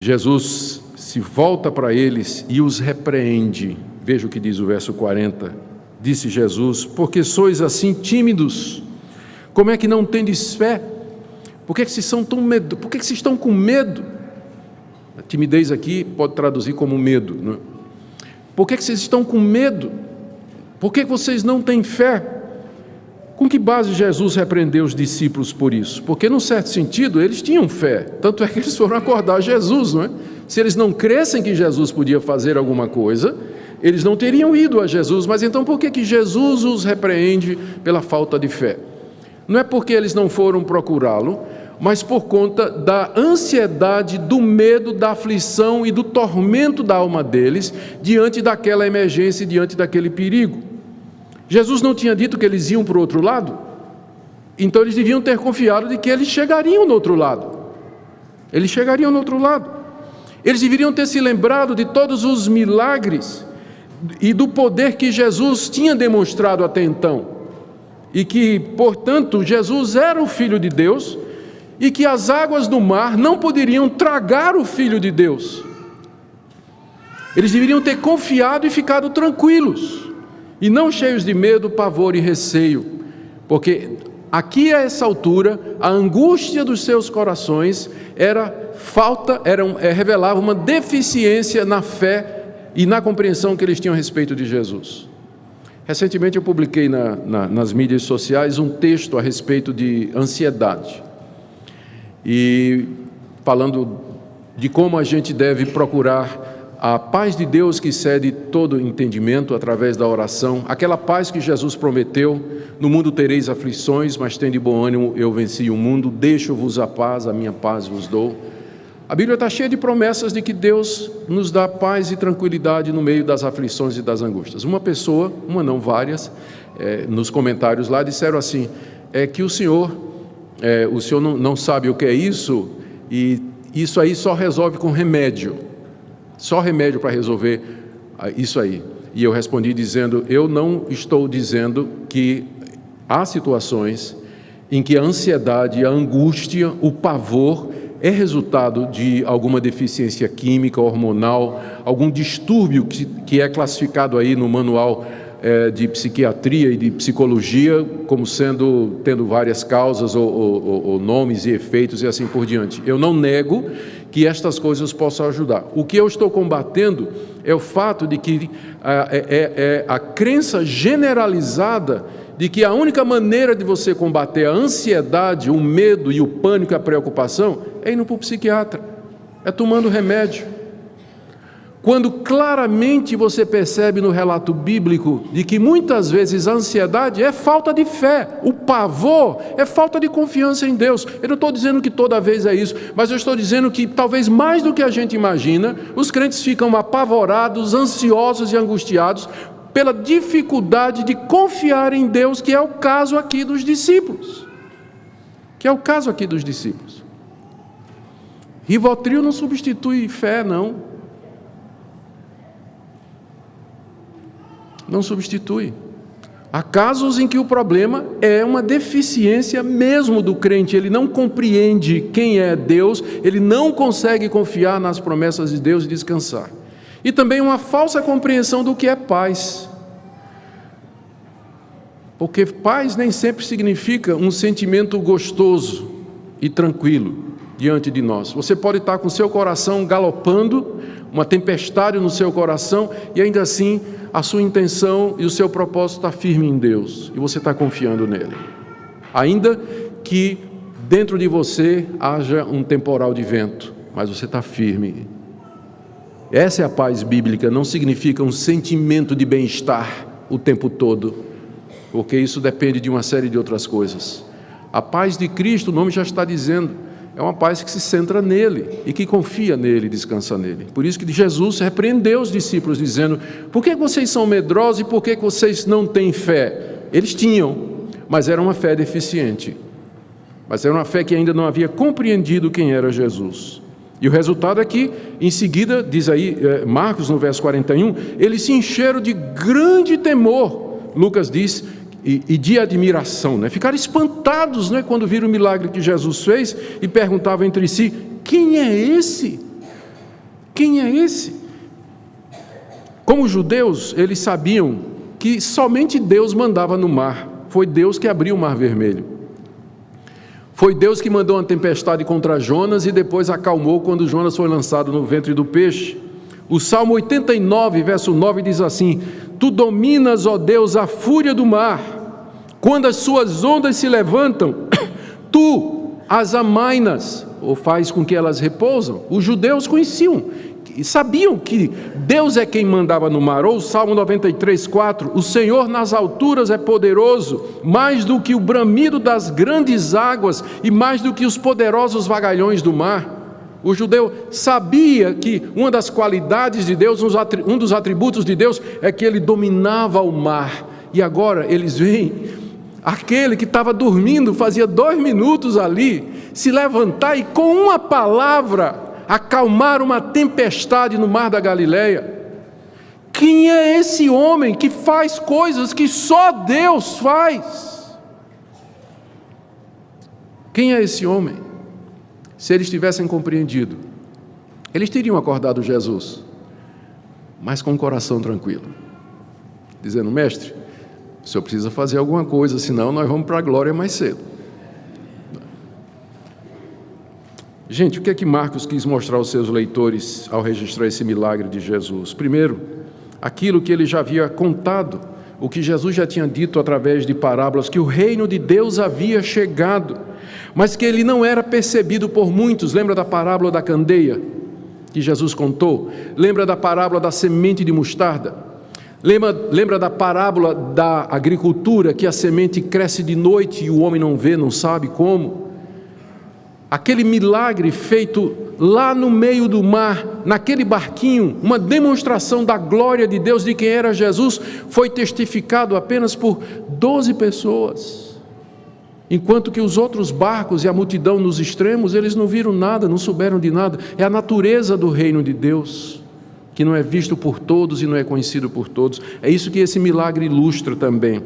Jesus se volta para eles e os repreende. Veja o que diz o verso 40. Disse Jesus: porque sois assim tímidos? Como é que não tendes fé? Por que vocês são tão medo? Por que vocês estão com medo? A timidez aqui pode traduzir como medo, não é? Por que vocês estão com medo? Por que vocês não têm fé? Com que base Jesus repreendeu os discípulos por isso? Porque, num certo sentido, eles tinham fé. Tanto é que eles foram acordar Jesus, não é? Se eles não crescem que Jesus podia fazer alguma coisa, eles não teriam ido a Jesus. Mas então por que Jesus os repreende pela falta de fé? Não é porque eles não foram procurá-lo, mas por conta da ansiedade, do medo, da aflição e do tormento da alma deles diante daquela emergência, diante daquele perigo. Jesus não tinha dito que eles iam para o outro lado? Então eles deviam ter confiado de que eles chegariam no outro lado. Eles chegariam no outro lado. Eles deveriam ter se lembrado de todos os milagres e do poder que Jesus tinha demonstrado até então. E que, portanto, Jesus era o Filho de Deus e que as águas do mar não poderiam tragar o Filho de Deus. Eles deveriam ter confiado e ficado tranquilos, e não cheios de medo, pavor e receio, porque aqui a essa altura, a angústia dos seus corações revelava uma deficiência na fé e na compreensão que eles tinham a respeito de Jesus. Recentemente eu publiquei nas mídias sociais um texto a respeito de ansiedade, e falando de como a gente deve procurar a paz de Deus que excede todo entendimento através da oração, aquela paz que Jesus prometeu: no mundo tereis aflições, mas tende bom ânimo, eu venci o mundo, deixo-vos a paz, a minha paz vos dou. A Bíblia está cheia de promessas de que Deus nos dá paz e tranquilidade no meio das aflições e das angústias. Uma pessoa, uma não, várias, nos comentários lá disseram assim: que o senhor não sabe o que é isso, e isso aí só resolve com remédio, só remédio para resolver isso aí. E eu respondi dizendo: eu não estou dizendo que há situações em que a ansiedade, a angústia, o pavor é resultado de alguma deficiência química, hormonal, algum distúrbio que é classificado aí no manual de psiquiatria e de psicologia como tendo várias causas ou nomes e efeitos e assim por diante. Eu não nego que estas coisas possam ajudar. O que eu estou combatendo é o fato de que a crença generalizada de que a única maneira de você combater a ansiedade, o medo e o pânico e a preocupação é indo para o psiquiatra, é tomando remédio. Quando claramente você percebe no relato bíblico de que muitas vezes a ansiedade é falta de fé, o pavor é falta de confiança em Deus. Eu não estou dizendo que toda vez é isso, mas eu estou dizendo que talvez mais do que a gente imagina, os crentes ficam apavorados, ansiosos e angustiados pela dificuldade de confiar em Deus, que é o caso aqui dos discípulos. Rivotril não substitui fé, não. Não substitui. Há casos em que o problema é uma deficiência mesmo do crente. Ele não compreende quem é Deus, ele não consegue confiar nas promessas de Deus e descansar. E também uma falsa compreensão do que é paz. Porque paz nem sempre significa um sentimento gostoso e tranquilo diante de nós. Você pode estar com seu coração galopando, uma tempestade no seu coração, e ainda assim a sua intenção e o seu propósito está firme em Deus, e você está confiando nele. Ainda que dentro de você haja um temporal de vento, mas você está firme. Essa é a paz bíblica, não significa um sentimento de bem-estar o tempo todo, porque isso depende de uma série de outras coisas. A paz de Cristo, o nome já está dizendo, é uma paz que se centra nele e que confia nele e descansa nele. Por isso que Jesus repreendeu os discípulos dizendo: por que vocês são medrosos e por que vocês não têm fé? Eles tinham, mas era uma fé deficiente. Mas era uma fé que ainda não havia compreendido quem era Jesus. E o resultado é que, em seguida, diz aí Marcos no verso 41, eles se encheram de grande temor. Lucas diz, e de admiração, né? Ficaram espantados, né, quando viram o milagre que Jesus fez e perguntavam entre si: quem é esse? Quem é esse? Como judeus, eles sabiam que somente Deus mandava no mar. Foi Deus que abriu o Mar Vermelho. Foi Deus que mandou uma tempestade contra Jonas e depois acalmou quando Jonas foi lançado no ventre do peixe. O Salmo 89, verso 9 diz assim: Tu dominas, ó Deus, a fúria do mar. Quando as suas ondas se levantam, tu as amainas, ou faz com que elas repousam. Os judeus conheciam, sabiam que Deus é quem mandava no mar. Ou o Salmo 93, 4, o Senhor nas alturas é poderoso, mais do que o bramido das grandes águas e mais do que os poderosos vagalhões do mar. O judeu sabia que uma das qualidades de Deus, um dos atributos de Deus, é que ele dominava o mar. E agora eles veem aquele que estava dormindo fazia 2 minutos ali, se levantar e com uma palavra acalmar uma tempestade no mar da Galileia. Quem é esse homem que faz coisas que só Deus faz? Quem é esse homem? Se eles tivessem compreendido, eles teriam acordado Jesus, mas com o coração tranquilo, dizendo: mestre, o senhor precisa fazer alguma coisa, senão nós vamos para a glória mais cedo. Gente, o que é que Marcos quis mostrar aos seus leitores ao registrar esse milagre de Jesus? Primeiro, aquilo que ele já havia contado, o que Jesus já tinha dito através de parábolas, que o reino de Deus havia chegado, mas que ele não era percebido por muitos. Lembra da parábola da candeia que Jesus contou? Lembra da parábola da semente de mostarda? Lembra da parábola da agricultura, que a semente cresce de noite e o homem não vê, não sabe como? Aquele milagre feito lá no meio do mar, naquele barquinho, uma demonstração da glória de Deus, de quem era Jesus, foi testificado apenas por 12 pessoas. Enquanto que os outros barcos e a multidão nos extremos, eles não viram nada, não souberam de nada. É a natureza do reino de Deus, que não é visto por todos e não é conhecido por todos. É isso que esse milagre ilustra também.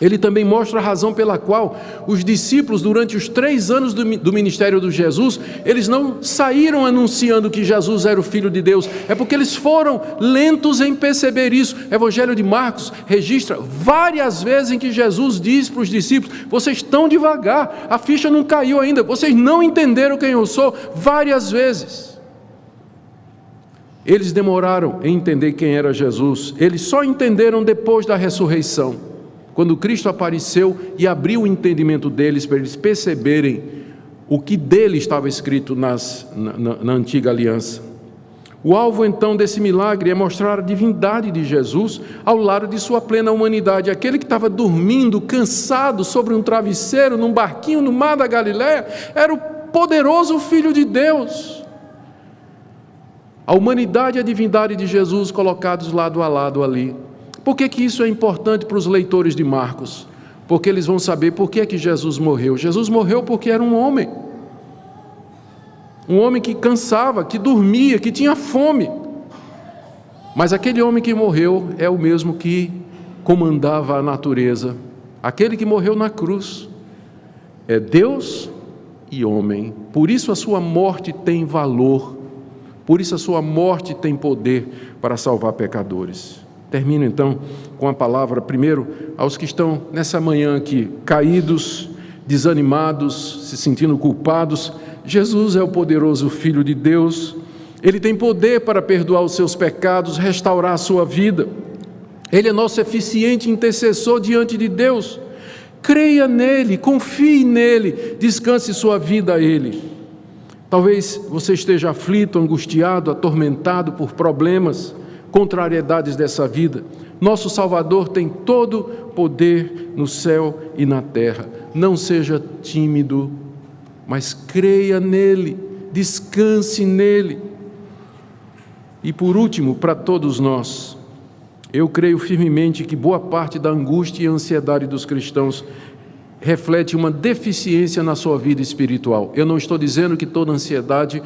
Ele também mostra a razão pela qual os discípulos, durante os 3 anos do ministério de Jesus, eles não saíram anunciando que Jesus era o Filho de Deus. É porque eles foram lentos em perceber isso. O Evangelho de Marcos registra várias vezes em que Jesus diz para os discípulos: vocês estão devagar, a ficha não caiu ainda, vocês não entenderam quem eu sou. Várias vezes. Eles demoraram em entender quem era Jesus. Eles só entenderam depois da ressurreição, quando Cristo apareceu e abriu o entendimento deles, para eles perceberem o que dele estava escrito na antiga aliança. O alvo então desse milagre é mostrar a divindade de Jesus ao lado de sua plena humanidade. Aquele que estava dormindo, cansado, sobre um travesseiro, num barquinho no mar da Galileia, era o poderoso Filho de Deus. A humanidade e a divindade de Jesus colocados lado a lado ali. Por que isso é importante para os leitores de Marcos? Porque eles vão saber por que Jesus morreu. Jesus morreu porque era um homem que cansava, que dormia, que tinha fome. Mas aquele homem que morreu é o mesmo que comandava a natureza. Aquele que morreu na cruz é Deus e homem. Por isso a sua morte tem valor. Por isso a sua morte tem poder para salvar pecadores. Termino então com a palavra, primeiro, aos que estão nessa manhã aqui, caídos, desanimados, se sentindo culpados. Jesus é o poderoso Filho de Deus. Ele tem poder para perdoar os seus pecados, restaurar a sua vida. Ele é nosso eficiente intercessor diante de Deus. Creia nele, confie nele, descanse sua vida a ele. Talvez você esteja aflito, angustiado, atormentado por problemas, contrariedades dessa vida. Nosso Salvador tem todo poder no céu e na terra. Não seja tímido, mas creia nele, descanse nele. E por último, para todos nós, eu creio firmemente que boa parte da angústia e ansiedade dos cristãos reflete uma deficiência na sua vida espiritual. Eu não estou dizendo que toda ansiedade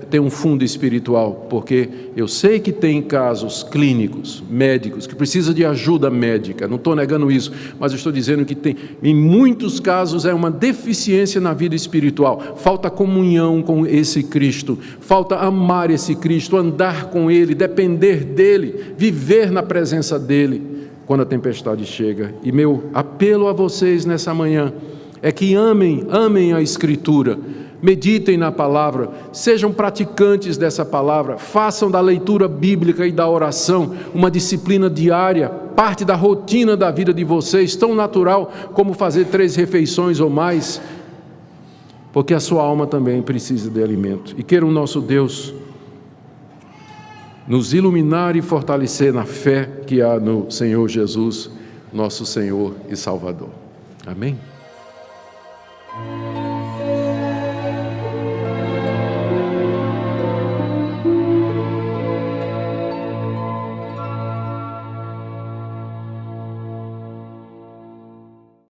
tem um fundo espiritual, porque eu sei que tem casos clínicos, médicos, que precisa de ajuda médica, não estou negando isso, mas eu estou dizendo que tem, em muitos casos, é uma deficiência na vida espiritual. Falta comunhão com esse Cristo, falta amar esse Cristo, andar com Ele, depender dEle, viver na presença dEle quando a tempestade chega. E meu apelo a vocês nessa manhã é que amem a Escritura, meditem na palavra, sejam praticantes dessa palavra, façam da leitura bíblica e da oração uma disciplina diária, parte da rotina da vida de vocês, tão natural como fazer 3 refeições ou mais, porque a sua alma também precisa de alimento. E queira o nosso Deus nos iluminar e fortalecer na fé que há no Senhor Jesus, nosso Senhor e Salvador. Amém?